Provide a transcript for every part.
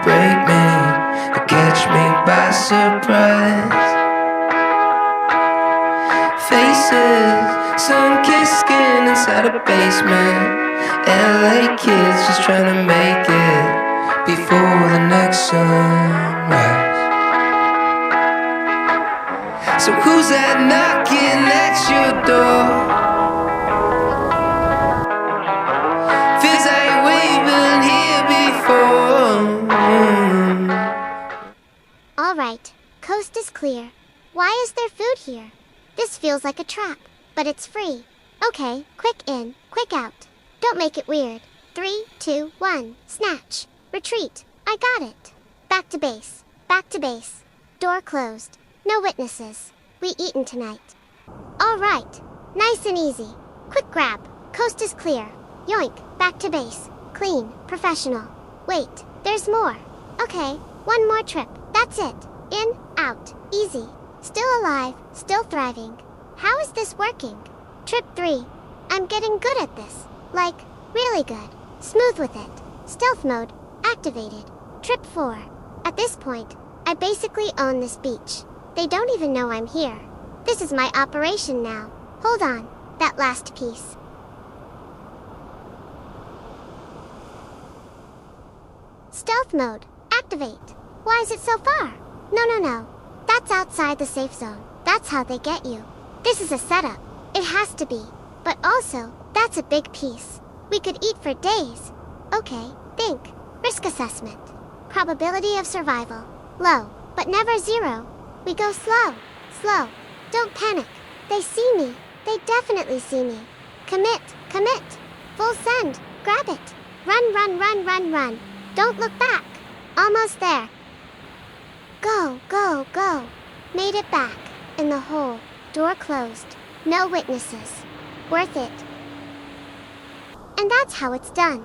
break me or catch me by surprise. Faces, sun-kissed skin inside a basement. LA kids just trying to make it before the next sunrise. So who's that knocking at your door? Feels like we've been here before. Alright, coast is clear. Why is there food here? This feels like a trap, but it's free. Okay, quick in, quick out. Don't make it weird. 3, 2, 1, snatch. Retreat. I got it. Back to base. Back to base. Door closed. No witnesses. We eatin' tonight. Alright. Nice and easy. Quick grab. Coast is clear. Yoink. Back to base. Clean. Professional. Wait. There's more. Okay. One more trip. That's it. In. Out. Easy. Still alive. Still thriving. How is this working? Trip 3. I'm getting good at this. Like, really good. Smooth with it. Stealth mode. Activated. Trip 4. At this point, I basically own this beach. They don't even know I'm here. This is my operation now. Hold on. That last piece. Stealth mode. Activate. Why is it so far? No. That's outside the safe zone. That's how they get you. This is a setup. It has to be. But also, that's a big piece. We could eat for days. Okay, think. Risk assessment. Probability of survival. Low, but never zero. We go slow. Slow. Don't panic. They see me. They definitely see me. Commit. Full send. Grab it. Run. Don't look back. Almost there. Go. Made it back. In the hole. Door closed. No witnesses. Worth it. And that's how it's done.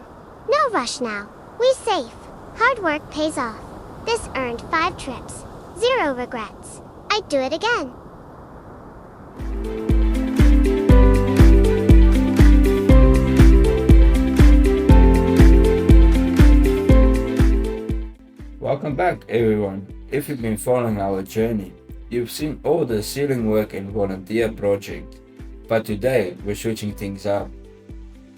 No rush now. We safe. Hard work pays off. This earned 5 trips. 0 regrets. I'd do it again. Welcome back everyone. If you've been following our journey, you've seen all the ceiling work and volunteer project. But today we're switching things up.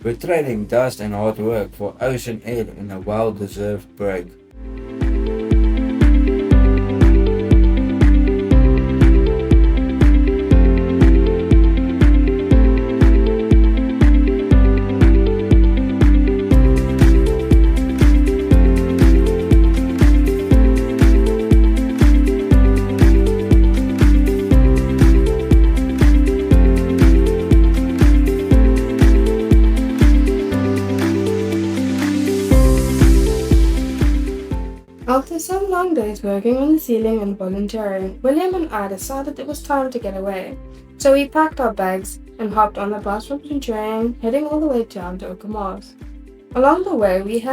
We're trading dust and hard work for ocean air and a well-deserved break. After some long days working on the ceiling and volunteering, William and I decided it was time to get away. So we packed our bags and hopped on the bus from train, heading all the way down to Okamas. Along the way, we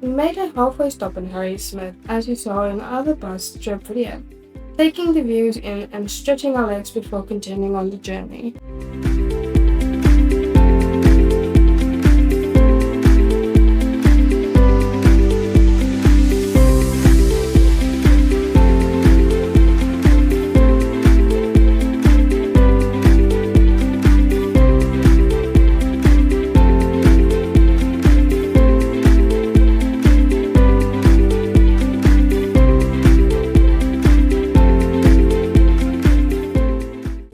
made a halfway stop in Harry Smith, as you saw in the other bus trip video, taking the views in and stretching our legs before continuing on the journey.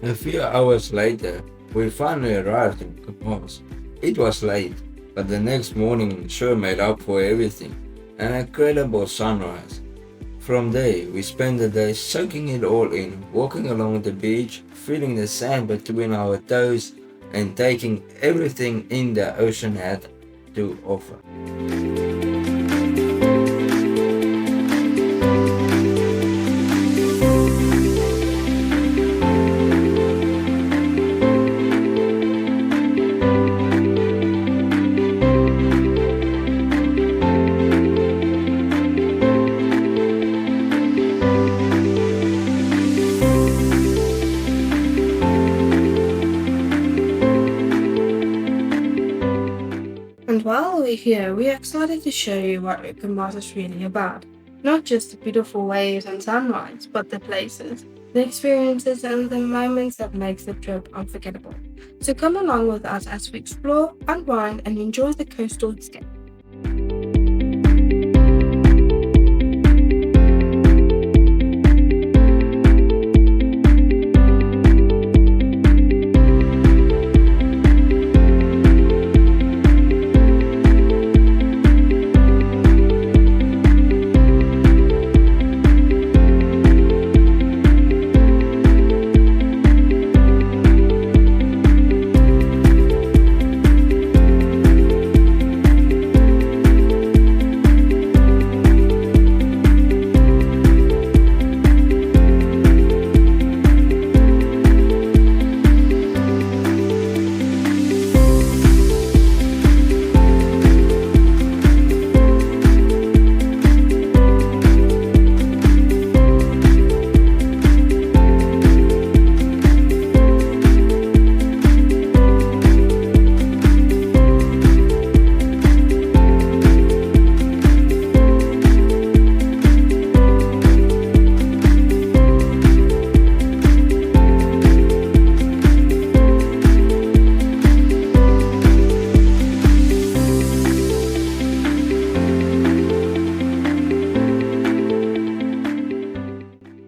A few hours later, we finally arrived in Okamas. It was late, but the next morning sure made up for everything. An incredible sunrise. From there, we spent the day soaking it all in, walking along the beach, feeling the sand between our toes, and taking everything in the ocean had to offer. And while we're here, we're excited to show you what Okamas is really about. Not just the beautiful waves and sunrise, but the places, the experiences, and the moments that makes the trip unforgettable. So come along with us as we explore, unwind, and enjoy the coastal escape.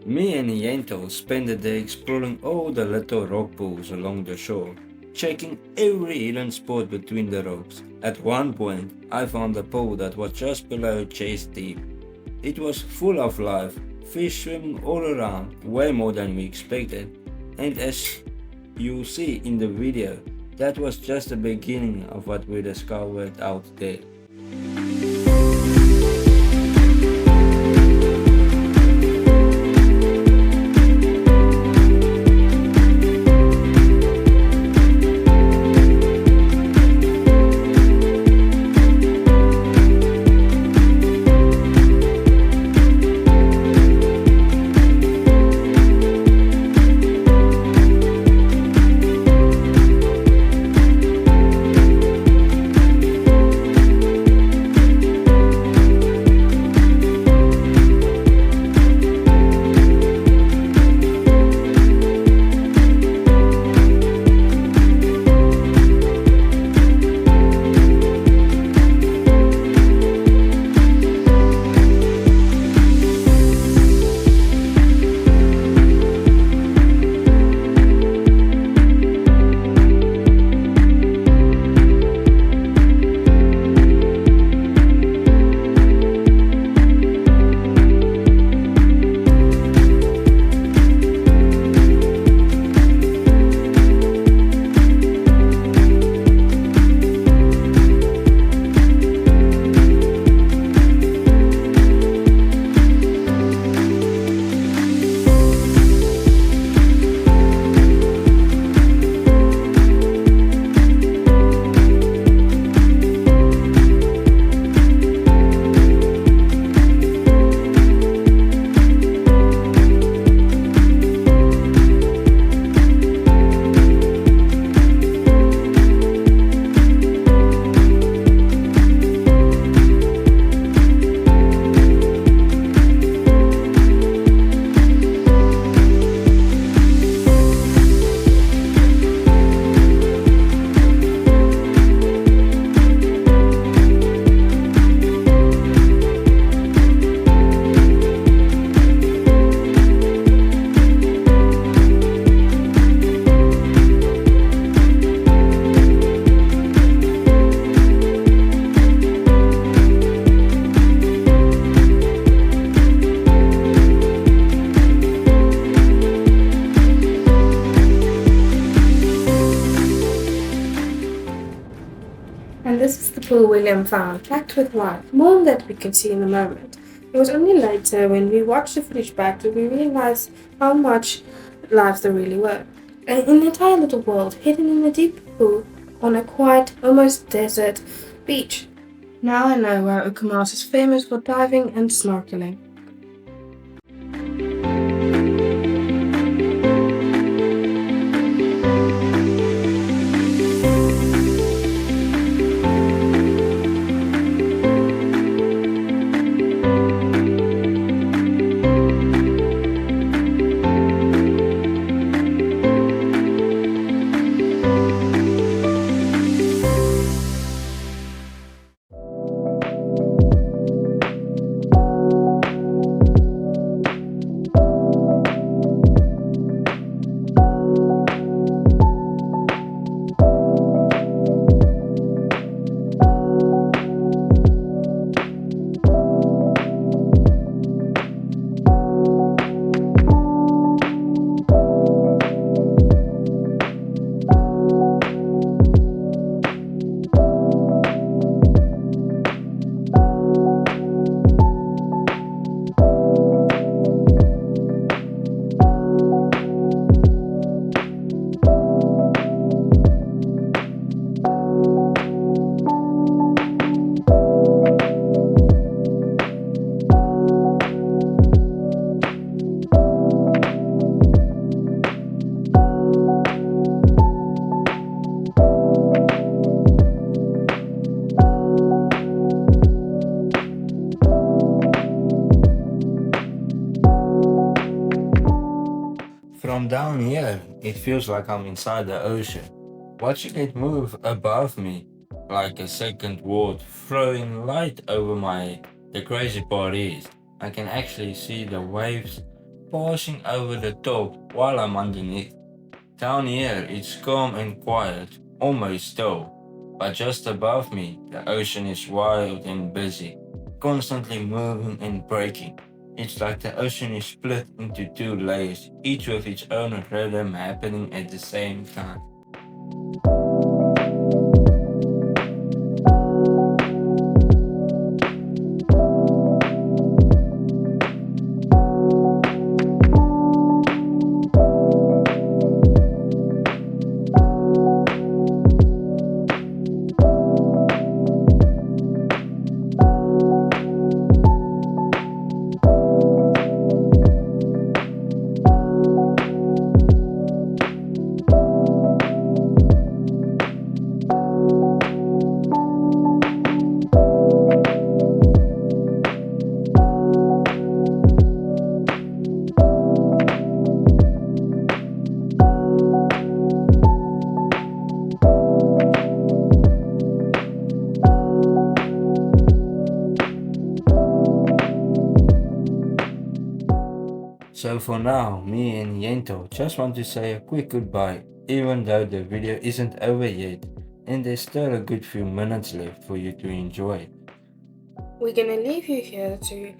Me and Yento spent the day exploring all the little rock pools along the shore, checking every hidden spot between the rocks. At one point, I found a pool that was just below chest deep. It was full of life, fish swimming all around, way more than we expected. And as you see in the video, that was just the beginning of what we discovered out there. And this is the pool William found, packed with life, more than that we could see in a moment. It was only later when we watched the footage back that we realized how much lives there really were. An entire little world hidden in a deep pool on a quiet, almost desert beach. Now I know why Ukumas is famous for diving and snorkeling. From down here, it feels like I'm inside the ocean, watching it move above me like a second world flowing light over my head. The crazy part is, I can actually see the waves passing over the top while I'm underneath. Down here, it's calm and quiet, almost still, but just above me, the ocean is wild and busy, constantly moving and breaking. It's like the ocean is split into two layers, each with its own rhythm happening at the same time. So for now, me and Yento just want to say a quick goodbye, even though the video isn't over yet, and there's still a good few minutes left for you to enjoy. We're gonna leave you here to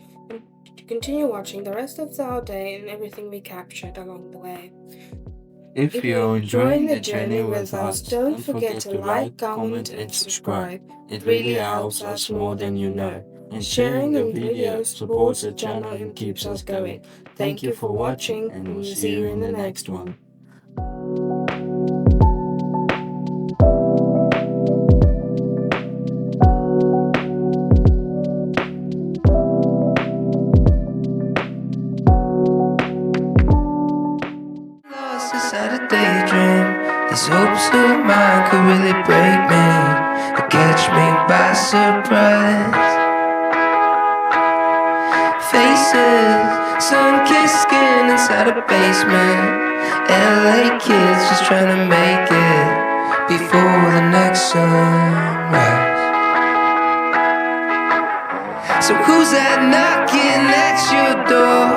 continue watching the rest of our day and everything we captured along the way. If you're enjoying the journey with us, don't forget to like, comment, and subscribe. It really helps us more than you know. And sharing the video supports the channel and keeps us going. Thank you for watching, and we'll see you in the next one. Lost inside a daydream. These hopes of mine could really break me or catch me by surprise. Faces, sun-kissed skin inside a basement. LA kids just trying to make it before the next sunrise. So who's that knocking at your door?